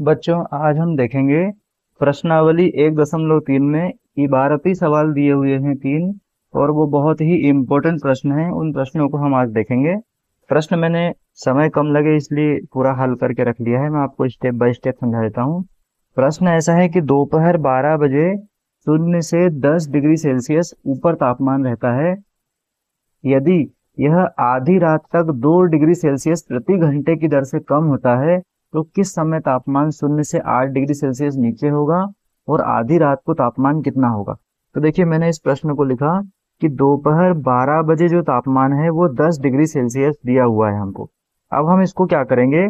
बच्चों, आज हम देखेंगे प्रश्नावली 1.3 में इबारती सवाल दिए हुए हैं तीन, और वो बहुत ही इम्पोर्टेंट प्रश्न हैं। उन प्रश्नों को हम आज देखेंगे। प्रश्न मैंने समय कम लगे इसलिए पूरा हल करके रख लिया है। मैं आपको स्टेप बाय स्टेप समझा देता हूँ। प्रश्न ऐसा है कि दोपहर 12 बजे 0 से 10 डिग्री सेल्सियस ऊपर तापमान रहता है। यदि यह आधी रात तक 2 डिग्री सेल्सियस प्रति घंटे की दर से कम होता है तो किस समय तापमान 0 से 8 डिग्री सेल्सियस नीचे होगा, और आधी रात को तापमान कितना होगा। तो देखिए, मैंने इस प्रश्न को लिखा कि दोपहर 12 बजे जो तापमान है वो 10 डिग्री सेल्सियस दिया हुआ है हमको। अब हम इसको क्या करेंगे,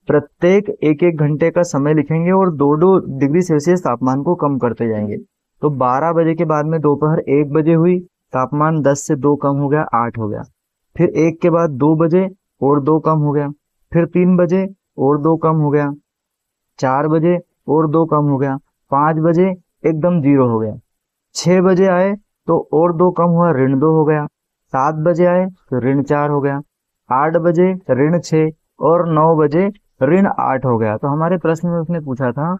प्रत्येक एक एक घंटे का समय लिखेंगे और 2-2 डिग्री सेल्सियस तापमान को कम करते जाएंगे। तो 12 बजे के बाद में दोपहर 1 बजे हुई, तापमान 10 से 2 कम हो गया, 8 हो गया। फिर 1 के बाद 2 बजे और 2 कम हो गया। फिर 3 बजे और 2 कम हो गया। 4 बजे और 2 कम हो गया। 5 बजे एकदम 0 हो गया। 6 बजे आए तो और 2 कम हुआ, -2 हो गया। 7 बजे आए तो -4 हो गया। 8 बजे -6 और 9 बजे -8 हो गया। तो हमारे प्रश्न में उसने पूछा था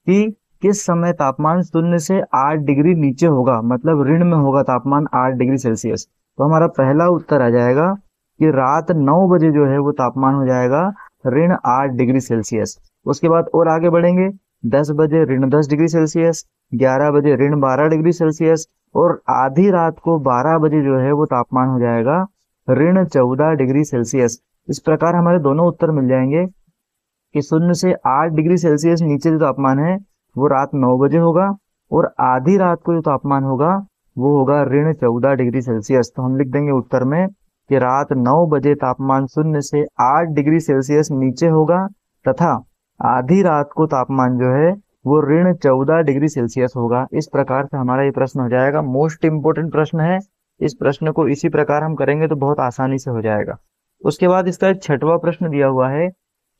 कि किस समय तापमान 0 से 8 डिग्री नीचे होगा, मतलब ऋण में होगा तापमान 8 डिग्री सेल्सियस। तो हमारा पहला उत्तर आ जाएगा कि रात 9 बजे जो है वो तापमान हो जाएगा -8 डिग्री सेल्सियस। उसके बाद और आगे बढ़ेंगे। 10 बजे -10 डिग्री सेल्सियस, 11 बजे -12 डिग्री सेल्सियस, और आधी रात को 12 बजे जो है वो तापमान हो जाएगा -14 डिग्री सेल्सियस। इस प्रकार हमारे दोनों उत्तर मिल जाएंगे कि 0 से 8 डिग्री सेल्सियस नीचे जो तापमान है वो रात 9 बजे होगा, और आधी रात को जो तापमान होगा वो होगा -14 डिग्री सेल्सियस। तो हम लिख देंगे उत्तर में कि रात 9 बजे तापमान 0 से 8 डिग्री सेल्सियस नीचे होगा, तथा आधी रात को तापमान जो है वो -14 डिग्री सेल्सियस होगा। इस प्रकार से हमारा ये प्रश्न हो जाएगा। मोस्ट इंपोर्टेंट प्रश्न है। इस प्रश्न को इसी प्रकार हम करेंगे तो बहुत आसानी से हो जाएगा। उसके बाद इसका एक छठवां प्रश्न दिया हुआ है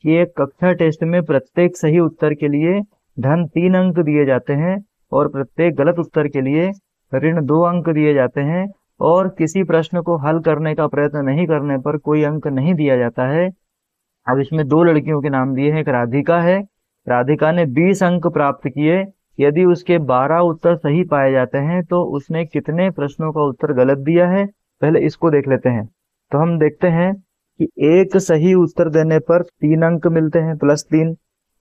कि एक कक्षा टेस्ट में प्रत्येक सही उत्तर के लिए -3 अंक दिए जाते हैं, और प्रत्येक गलत उत्तर के लिए -2 अंक दिए जाते हैं, और किसी प्रश्न को हल करने का प्रयत्न नहीं करने पर कोई अंक नहीं दिया जाता है। अब इसमें दो लड़कियों के नाम दिए हैं। एक राधिका है। राधिका ने 20 अंक प्राप्त किए। यदि उसके 12 उत्तर सही पाए जाते हैं तो उसने कितने प्रश्नों का उत्तर गलत दिया है, पहले इसको देख लेते हैं। तो हम देखते हैं कि एक सही उत्तर देने पर 3 अंक मिलते हैं, +3,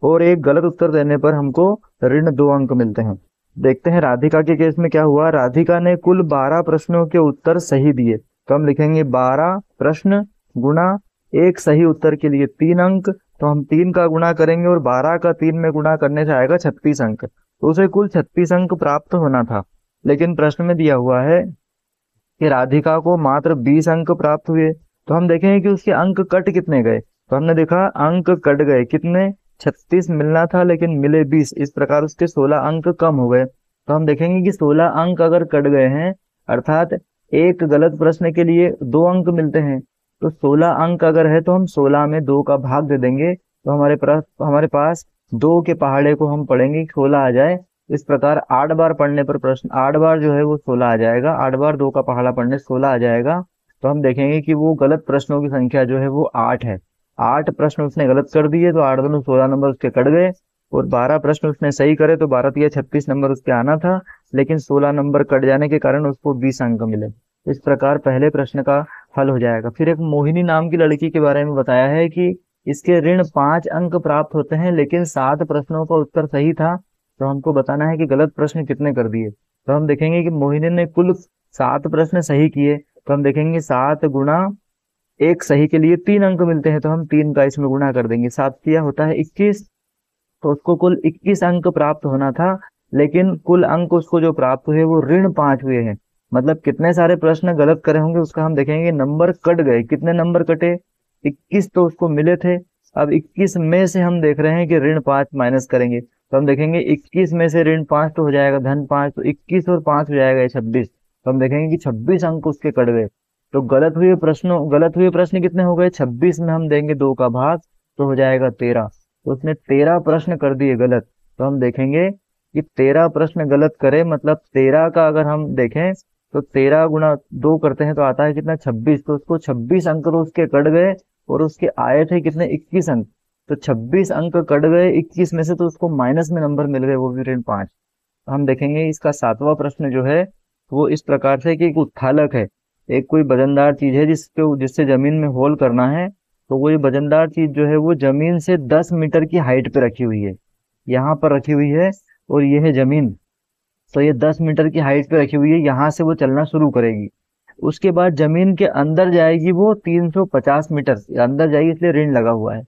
और एक गलत उत्तर देने पर हमको -2 अंक मिलते हैं। देखते हैं राधिका के केस में क्या हुआ। राधिका ने कुल 12 प्रश्नों के उत्तर सही दिए, तो हम लिखेंगे 12 प्रश्न गुणा एक सही उत्तर के लिए 3 अंक। तो हम 3 का गुणा करेंगे और 12 का 3 में गुणा करने से आएगा 36 अंक। तो उसे कुल 36 अंक प्राप्त होना था, लेकिन प्रश्न में दिया हुआ है कि राधिका को मात्र 20 अंक प्राप्त हुए। तो हम देखेंगे कि उसके अंक कट कितने गए। तो हमने देखा अंक कट गए कितने, 36 मिलना था लेकिन मिले 20। इस प्रकार उसके 16 अंक कम हो गए। तो हम देखेंगे कि 16 अंक अगर कट गए हैं, अर्थात एक गलत प्रश्न के लिए 2 अंक मिलते हैं, तो 16 अंक अगर है तो हम 16 में 2 का भाग दे देंगे। तो हमारे पास 2 के पहाड़े को हम पढ़ेंगे 16 आ जाए। इस प्रकार 8 बार पढ़ने पर प्रश्न 8 बार जो है वो 16 आ जाएगा। 8 बार 2 का पहाड़ा पढ़ने 16 आ जाएगा। तो हम देखेंगे कि वो गलत प्रश्नों की संख्या जो है वो 8 है। 8 प्रश्न उसने गलत कर दिए तो 8 दूनी 16 नंबर उसके कट गए, और 12 प्रश्न उसने सही करे तो 12 तिया 36 नंबर उसके आना था, लेकिन 16 नंबर कट जाने के कारण उसको 20 अंक मिले। इस प्रकार पहले प्रश्न का हल हो जाएगा। फिर एक मोहिनी नाम की लड़की के बारे में बताया है कि इसके -5 अंक प्राप्त होते हैं, लेकिन 7 प्रश्नों का उत्तर सही था। तो हमको बताना है कि गलत प्रश्न कितने कर दिए। तो हम देखेंगे कि मोहिनी ने कुल 7 प्रश्न सही किए। तो हम देखेंगे 7 गुणा एक सही के लिए 3 अंक मिलते हैं, तो हम 3 का इसमें गुणा कर देंगे। 7 तिया होता है 21। तो उसको कुल 21 अंक प्राप्त होना था, लेकिन कुल अंक उसको जो प्राप्त हुए वो -5 हुए हैं। मतलब कितने सारे प्रश्न गलत करे होंगे उसका हम देखेंगे। नंबर कट गए, कितने नंबर कटे, 21 तो उसको मिले थे। अब 21 में से हम देख रहे हैं कि -5 माइनस करेंगे, तो हम देखेंगे 21 में से -5 तो हो जाएगा -5, तो 21 और 5 हो जाएगा 26। तो हम देखेंगे कि 26 अंक उसके कट गए। तो गलत हुए प्रश्न कितने हो गए, 26 में हम देंगे 2 का भाग तो हो जाएगा 13। तो उसने 13 प्रश्न कर दिए गलत। तो हम देखेंगे कि 13 प्रश्न गलत करे, मतलब 13 का अगर हम देखें तो 13 गुणा 2 करते हैं तो आता है कितना, 26। तो उसको 26 अंक तो उसके कट गए, और उसके आए थे कितने, 21 अंक। तो 26 अंक कट गए 21 में से, तो उसको माइनस में नंबर मिल गए, वो भी ऋण 5। हम देखेंगे इसका 7वां प्रश्न जो है वो इस प्रकार से कि एक उत्थालक है, एक कोई वजनदार चीज है जिससे जमीन में होल करना है। तो वो ये वजनदार चीज जो है वो जमीन से 10 मीटर की हाइट पे रखी हुई है, यहाँ पर रखी हुई है, और ये है जमीन। तो ये 10 मीटर की हाइट पे रखी हुई है, यहाँ से वो चलना शुरू करेगी। उसके बाद जमीन के अंदर जाएगी वो 350 मीटर अंदर जाएगी, इसलिए ऋण लगा हुआ है।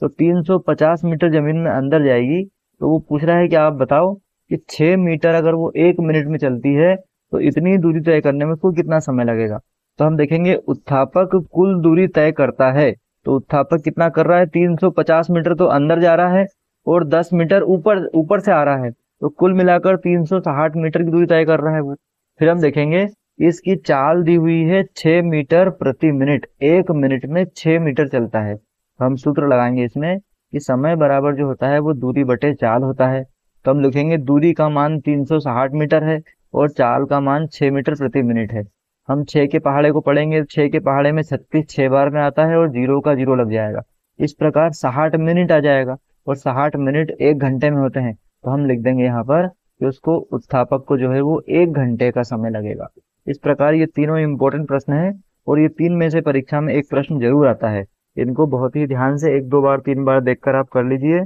तो 350 मीटर जमीन में अंदर जाएगी। तो वो पूछ रहा है कि आप बताओ कि 6 मीटर अगर वो 1 मिनट में चलती है तो इतनी दूरी तय करने में उसको कितना समय लगेगा। तो हम देखेंगे उत्थापक कुल दूरी तय करता है। तो उत्थापक कितना कर रहा है, 350 मीटर तो अंदर जा रहा है और 10 मीटर ऊपर ऊपर से आ रहा है, तो कुल मिलाकर 360 मीटर की दूरी तय कर रहा है वो। फिर हम देखेंगे इसकी चाल दी हुई है 6 मीटर प्रति मिनट, 1 मिनट में 6 मीटर चलता है। तो हम सूत्र लगाएंगे इसमें कि समय बराबर जो होता है वो दूरी बटे चाल होता है। तो हम लिखेंगे दूरी का मान 360 मीटर है और चाल का मान 6 मीटर प्रति मिनट है। हम 6 के पहाड़े को पढ़ेंगे, 6 के पहाड़े में 36 6 बार में आता है और 0 का 0 लग जाएगा। इस प्रकार 60 मिनट आ जाएगा, और 60 मिनट 1 घंटे में होते हैं। तो हम लिख देंगे यहाँ पर कि उसको उत्थापक को जो है वो 1 घंटे का समय लगेगा। इस प्रकार ये तीनों इंपॉर्टेंट प्रश्न हैं, और ये 3 में से परीक्षा में एक प्रश्न जरूर आता है। इनको बहुत ही ध्यान से 1 2 बार 3 बार देखकर आप कर लीजिए,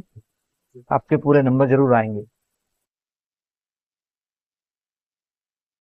आपके पूरे नंबर जरूर आएंगे।